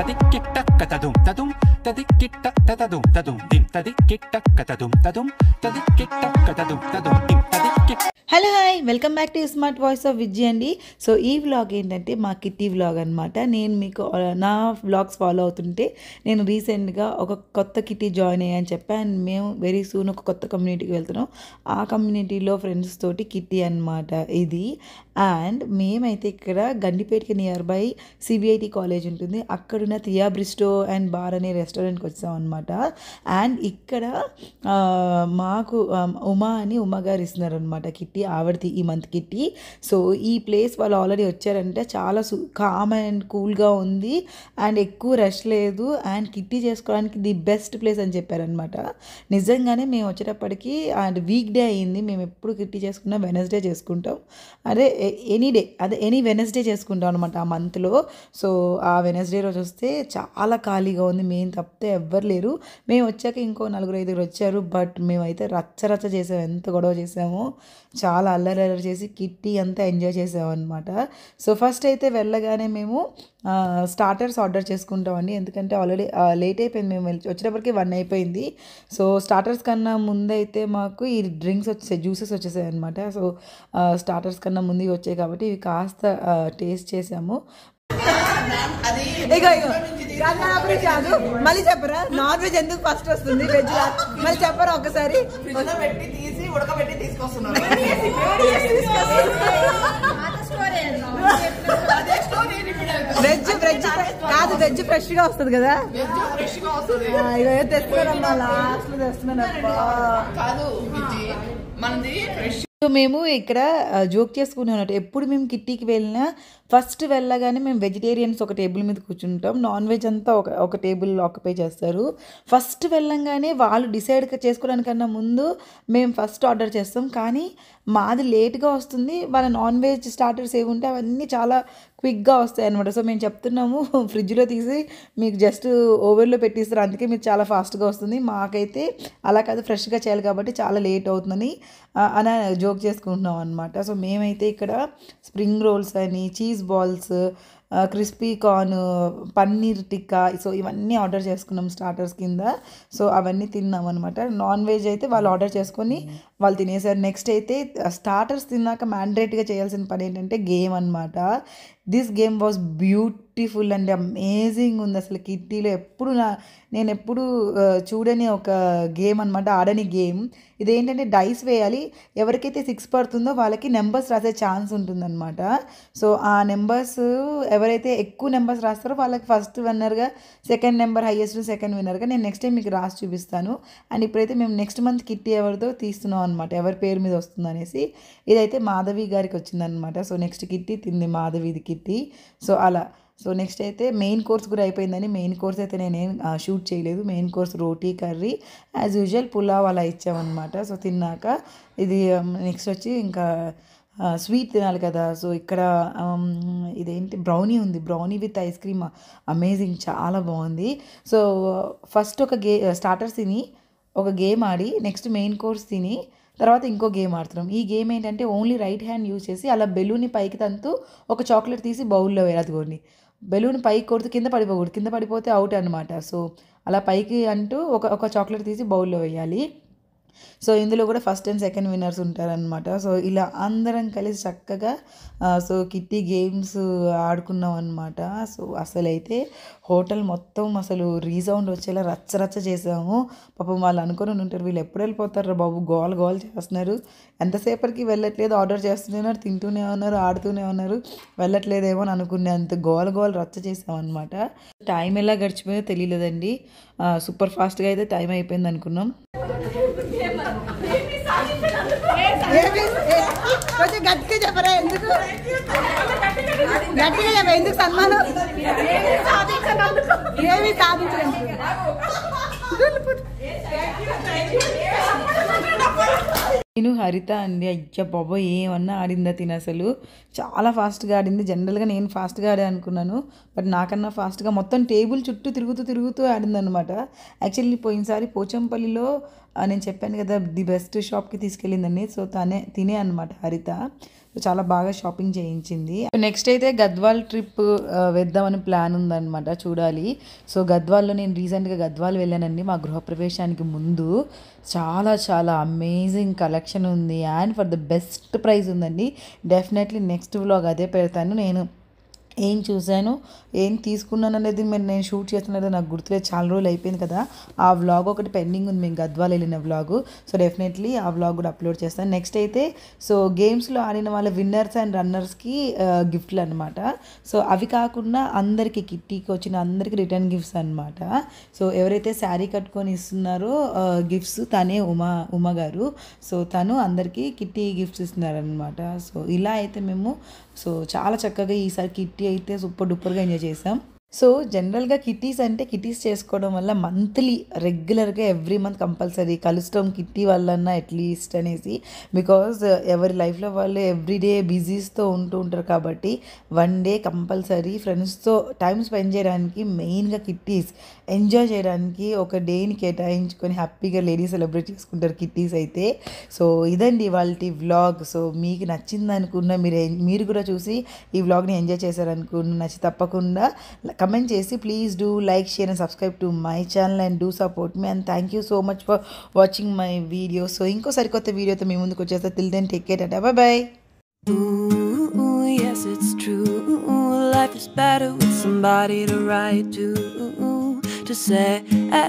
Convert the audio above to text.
tadikitta katadum tadum tadikitta tatadum tadum dim tadikitta katadum tadum tadikitta katadum tadum dim tadikitta. Hello hi welcome back to smart voice of Vijay అండి. So ఈ vlog ఏంటంటే మా kitty vlog అనమాట. నేను మీకు నా vlogs follow అవుతుంటే నేను రీసెంట్గా ఒక కొత్త కిట్టి జాయిన్ అయ్యాను చెప్పాను. మేము వెరీ సూన్ ఒక కొత్త కమ్యూనిటీకి వెళ్తున్నాం. ఆ కమ్యూనిటీలో ఫ్రెండ్స్ తోటి కిట్టి అనమాట ఇది. అండ్ మేమైతే ఇక్కడ గండిపేటకి నియర్ బై సిబిఐటి కాలేజ్ ఉంటుంది, అక్కడున్న థియా బ్రిస్టో అండ్ బార్ అనే రెస్టారెంట్కి వచ్చాం అనమాట. అండ్ ఇక్కడ మాకు ఉమా అని ఉమా గారు ఇస్తున్నారు అనమాట కిట్టి, ఆవిడది ఈ మంత్ కిట్టి. సో ఈ ప్లేస్ వాళ్ళు ఆల్రెడీ వచ్చారంటే చాలా కామ్ అండ్ కూల్గా ఉంది అండ్ ఎక్కువ రష్ లేదు అండ్ కిట్టి చేసుకోవడానికి ది బెస్ట్ ప్లేస్ అని చెప్పారనమాట. నిజంగానే మేము వచ్చేటప్పటికి అండ్ వీక్ డే అయ్యింది. మేము ఎప్పుడు కిట్టి చేసుకున్నా వెనస్డే చేసుకుంటాం, అదే ఎనీ డే, అదే ఎనీ వెనస్డే చేసుకుంటాం అనమాట ఆ మంత్లో. సో ఆ వెనస్డే రోజు వస్తే చాలా ఖాళీగా ఉంది, మేము తప్పితే ఎవ్వరు లేరు. మేము వచ్చాక ఇంకో 4-5 వచ్చారు, బట్ మేమైతే రచ్చ చేసాము, ఎంత గొడవ చేసామో, చాలా అల్లరి చేసి కిట్టి అంతా ఎంజాయ్ చేసామన్నమాట. సో ఫస్ట్ అయితే వెళ్ళగానే మేము స్టార్టర్స్ ఆర్డర్ చేసుకుంటామండి, ఎందుకంటే ఆల్రెడీ లేట్ అయిపోయింది, మేము వచ్చేటప్పటికి 1 అయిపోయింది. సో స్టార్టర్స్ కన్నా ముందైతే మాకు ఈ డ్రింక్స్ వచ్చేసాయి, జ్యూసెస్ వచ్చేసాయి అనమాట. సో స్టార్టర్స్ కన్నా ముందు వచ్చాయి కాబట్టి ఇవి కాస్త టేస్ట్ చేసాము. మళ్ళీ చెప్పరా నాన్ వెజ్ ఎందుకు ఫస్ట్ వస్తుంది, వెజ్ మళ్ళీ చెప్పరా ఒకసారి. ఉడకబెట్టి తీసుకొస్తున్నారు. వెజ్ కాదు, వెజ్ ఫ్రెష్ గా వస్తుంది కదా, ఇక తెస్తున్నారమ్మా, లాస్ట్ లో తెస్తున్నారమ్మా. సో మేము ఇక్కడ జోక్ చేసుకునే ఉన్నట్టు, ఎప్పుడు మేము కిట్టీకి వెళ్ళినా ఫస్ట్ వెళ్ళగానే మేము వెజిటేరియన్స్ ఒక టేబుల్ మీద కూర్చుంటాం, నాన్ వెజ్ అంతా ఒక టేబుల్ ఆక్యుపై చేస్తారు. ఫస్ట్ వెళ్ళంగానే వాళ్ళు డిసైడ్ చేసుకోవడానికన్నా ముందు మేము ఫస్ట్ ఆర్డర్ చేస్తాం, కానీ మాది లేట్గా వస్తుంది. వాళ్ళ నాన్ వెజ్ స్టార్టర్స్ ఏమి ఉంటే అవన్నీ చాలా క్విక్గా వస్తాయి అనమాట. సో మేము చెప్తున్నాము ఫ్రిడ్జ్లో తీసి మీకు జస్ట్ ఓవెన్లో పెట్టిస్తారు, అందుకే మీరు చాలా ఫాస్ట్గా వస్తుంది. మాకైతే అలా కాదు, ఫ్రెష్గా చేయాలి కాబట్టి చాలా లేట్ అవుతుందని అని జోక్ చేసుకుంటున్నాం అనమాట. సో మేమైతే ఇక్కడ స్ప్రింగ్ రోల్స్ అని, cheese balls, crispy corn, paneer tikka, so ఇవన్నీ ఆర్డర్ చేసుకున్నాం స్టార్టర్స్ కింద. సో అవన్నీ తిన్నాం అనమాట. నాన్ వెజ్ అయితే వాళ్ళు ఆర్డర్ చేసుకొని వాళ్ళు తినేసారు. నెక్స్ట్ అయితే స్టార్టర్స్ తిన్నాక మ్యాండేటరీగా చేయాల్సిన పని ఏంటంటే గేమ్ అనమాట. This game was beautiful and amazing ఉంది అసలు. కిట్టీలో నేను ఎప్పుడు చూడని ఒక గేమ్ అనమాట, ఆడని గేమ్. ఇదేంటంటే డైస్ వేయాలి, ఎవరికైతే 6 పడుతుందో వాళ్ళకి నెంబర్స్ రాసే ఛాన్స్ ఉంటుందన్నమాట. సో ఆ నెంబర్స్ ఎవరైతే ఎక్కువ నెంబర్స్ రాస్తారో వాళ్ళకి ఫస్ట్ విన్నర్గా, సెకండ్ నెంబర్ హైయెస్ట్ సెకండ్ విన్నర్గా నేను నెక్స్ట్ టైం మీకు రాసి చూపిస్తాను. అండ్ ఇప్పుడైతే మేము నెక్స్ట్ మంత్ కిట్టి ఎవరితో తీస్తున్నాం అనమాట, ఎవరి పేరు మీద వస్తుంది అనేసి. ఇదైతే మాధవి గారికి వచ్చిందనమాట. సో నెక్స్ట్ కిట్టి తింది మాధవిది కిట్టి. సో అలా. సో నెక్స్ట్ అయితే మెయిన్ కోర్స్ కూడా అయిపోయిందని, మెయిన్ కోర్స్ అయితే నేనేం షూట్ చేయలేదు. Main course roti curry as usual, pulao అలా ఇచ్చామన్నమాట. సో తిన్నాక ఇది నెక్స్ట్ వచ్చి ఇంకా స్వీట్ తినాలి కదా. సో ఇక్కడ ఇదేంటి బ్రౌనీ ఉంది, brownie with ice cream, amazing, చాలా బాగుంది. సో ఫస్ట్ ఒక స్టార్టర్స్ తిని ఒక గేమ్ ఆడి నెక్స్ట్ మెయిన్ కోర్స్ తిని తర్వాత ఇంకో గేమ్ ఆడుతున్నాం. ఈ గేమ్ ఏంటంటే ఓన్లీ రైట్ హ్యాండ్ యూజ్ చేసి అలా బెలూన్ని పైకి తంతూ ఒక చాక్లెట్ తీసి బౌల్లో వేయాలి. అదిగోండి, బెలూన్ పైకి కొడుతూ కింద పడిపోకూడదు, కింద పడిపోతే అవుట్ అనమాట. సో అలా పైకి అంటూ ఒక చాక్లెట్ తీసి బౌల్లో వేయాలి. సో ఇందులో కూడా ఫస్ట్ అండ్ సెకండ్ విన్నర్స్ ఉంటారనమాట. సో ఇలా అందరం కలిసి చక్కగా సో కిట్టి గేమ్స్ ఆడుకున్నాం అనమాట. సో అసలైతే హోటల్ మొత్తం అసలు రీసౌండ్ వచ్చేలా రచ్చ చేసాము. పాపం వాళ్ళు అనుకుని ఉంటారు, వీళ్ళు ఎప్పుడు వెళ్ళిపోతారు బాబు, గోల్ చేస్తున్నారు, ఎంతసేపటికి వెళ్ళట్లేదు, ఆర్డర్ చేస్తూనే ఉన్నారు, తింటూనే ఉన్నారు, ఆడుతూనే ఉన్నారు, వెళ్ళట్లేదేమో అని అనుకునే అంత గోల్ రచ్చ చేసామన్నమాట. టైం ఎలా గడిచిపోయో తెలియలేదండి, సూపర్ ఫాస్ట్గా అయితే టైం అయిపోయింది అనుకున్నాం. కొంచెం గట్టిగా చెప్పరా, ఎందుకు గట్టిగా చెప్ప, ఎందుకు సన్మానం ఏమి సాధించలేదు. నేను హరిత అండి, అయ్యా బాబా ఏమన్నా ఆడిందా తిని, అసలు చాలా ఫాస్ట్గా ఆడింది. జనరల్గా నేను ఫాస్ట్గా ఆడే అనుకున్నాను, బట్ నాకన్నా ఫాస్ట్గా మొత్తం టేబుల్ చుట్టూ తిరుగుతూ ఆడిందనమాట. యాక్చువల్లీ పోయినసారి పోచంపల్లిలో నేను చెప్పాను కదా ది బెస్ట్ షాప్కి తీసుకెళ్ళిందని, సో తినే అనమాట హరిత. చాలా బాగా షాపింగ్ చేయించింది. నెక్స్ట్ అయితే గద్వాల్ ట్రిప్ వేద్దామని ప్లాన్ ఉందన్నమాట, చూడాలి. సో గద్వాల్లో నేను రీసెంట్గా గద్వాల్ వెళ్ళానండి మా గృహప్రవేశానికి ముందు. చాలా చాలా అమేజింగ్ కలెక్షన్ ఉంది and for the best price ఉందండి. డెఫినెట్లీ నెక్స్ట్ వ్లాగ్ అదే పెడతాను. నేను ఏం చూశాను, ఏం తీసుకున్నాను అనేది నేను షూట్ చేస్తున్నది నాకు గుర్తులేదు, చాలా రోజులు అయిపోయింది కదా. ఆ వ్లాగ్ ఒకటి పెండింగ్ ఉంది, మేము గద్వాల్ వెళ్ళిన వ్లాగు. సో డెఫినెట్లీ ఆ వ్లాగ్ కూడా అప్లోడ్ చేస్తాను. నెక్స్ట్ అయితే సో గేమ్స్లో ఆడిన వాళ్ళ విన్నర్స్ అండ్ రన్నర్స్కి గిఫ్ట్లు అనమాట. సో అవి కాకుండా అందరికీ కిట్టీకి వచ్చిన అందరికీ రిటర్న్ గిఫ్ట్స్ అనమాట. సో ఎవరైతే శారీ కట్టుకొని ఇస్తున్నారో గిఫ్ట్స్ తనే ఉమా గారు. సో తను అందరికీ కిట్టీ గిఫ్ట్స్ ఇస్తున్నారనమాట. సో ఇలా అయితే మేము సో చాలా చక్కగా ఈసారి కిట్టీ అయితే సూపర్ డూపర్గా ఎంజాయ్ చేసాం. సో జనరల్గా కిట్టీస్ అంటే కిట్టీస్ చేసుకోవడం వల్ల మంత్లీ రెగ్యులర్గా ఎవ్రీ మంత్ కంపల్సరీ కలుస్తాం కిట్టీ వాళ్ళన్నా అట్లీస్ట్ అనేసి. బికాజ్ ఎవరి లైఫ్లో వాళ్ళు ఎవ్రీడే బిజీస్తో ఉంటూ ఉంటారు కాబట్టి వన్ డే కంపల్సరీ ఫ్రెండ్స్తో టైం స్పెండ్ చేయడానికి, మెయిన్గా కిట్టీస్ ఎంజాయ్ చేయడానికి ఒక డేని కేటాయించుకొని హ్యాపీగా లేడీస్ సెలబ్రేట్ చేసుకుంటారు కిట్టీస్ అయితే. సో ఇదండి వాళ్ళ వ్లాగ్. సో మీకు నచ్చింది అనుకున్న మీరు కూడా చూసి ఈ వ్లాగ్ని ఎంజాయ్ చేశారనుకున్న నచ్చి తప్పకుండా కమెంట్ చేసి please do like, share and subscribe to my channel and do support me and thank you so much for watching my video. So ఇంకో సరికొత్త వీడియోతో మీ ముందుకు వచ్చేస్తా. టిల్ దెన్ టేక్ కేర్, టాటా, bye bye. Ooh, yes, it's true. Life is better with somebody to write to say